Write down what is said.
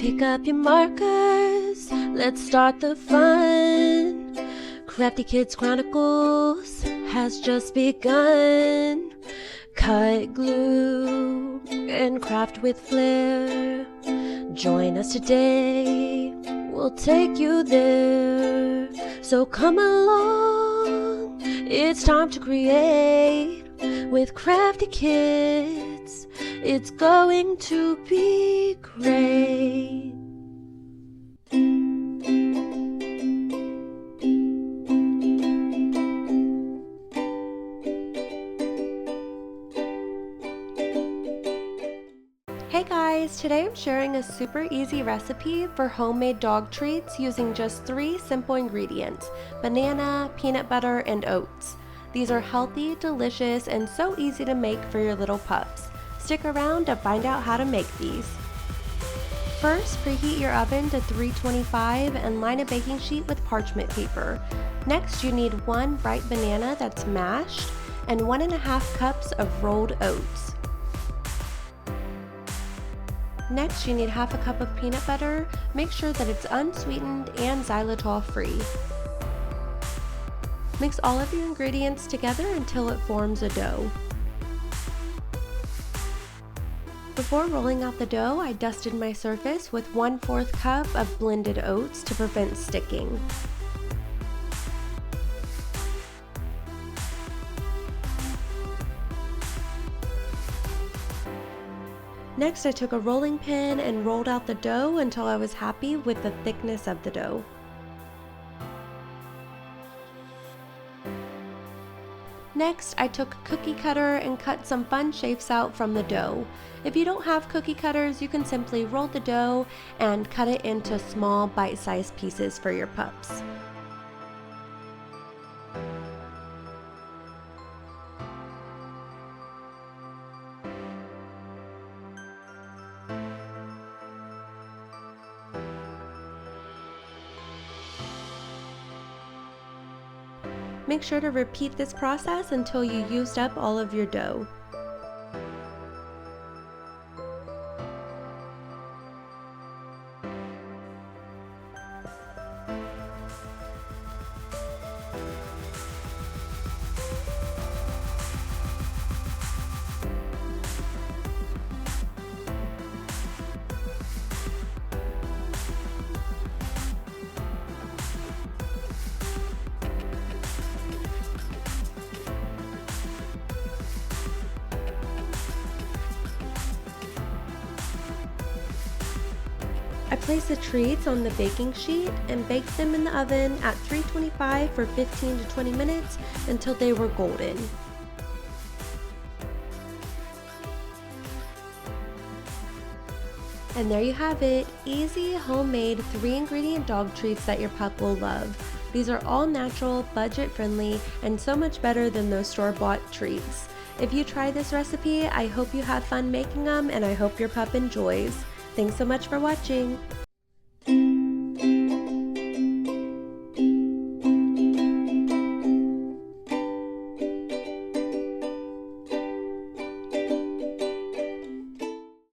Pick up your markers, let's start the fun. Crafty Kids Chronicles has just begun. Cut, glue, and craft with flair. Join us today, we'll take you there. So come along, it's time to create. With Crafty Kids, it's going to be great. Hey guys, today I'm sharing a super easy recipe for homemade dog treats using just 3 simple ingredients: banana, peanut butter, and oats. These are healthy, delicious, and so easy to make for your little pups. Stick around to find out how to make these. First, preheat your oven to 325 and line a baking sheet with parchment paper. Next, you need 1 ripe banana that's mashed and 1.5 cups of rolled oats. Next, you need half a cup of peanut butter. Make sure that it's unsweetened and xylitol free. Mix all of your ingredients together until it forms a dough. Before rolling out the dough, I dusted my surface with 1/4 cup of blended oats to prevent sticking. Next, I took a rolling pin and rolled out the dough until I was happy with the thickness of the dough. Next, I took a cookie cutter and cut some fun shapes out from the dough. If you don't have cookie cutters, you can simply roll the dough and cut it into small bite-sized pieces for your pups. Make sure to repeat this process until you used up all of your dough. I placed the treats on the baking sheet and baked them in the oven at 325 for 15 to 20 minutes until they were golden. And there you have it, easy, homemade, 3-ingredient dog treats that your pup will love. These are all natural, budget-friendly, and so much better than those store-bought treats. If you try this recipe, I hope you have fun making them, and I hope your pup enjoys. Thanks so much for watching.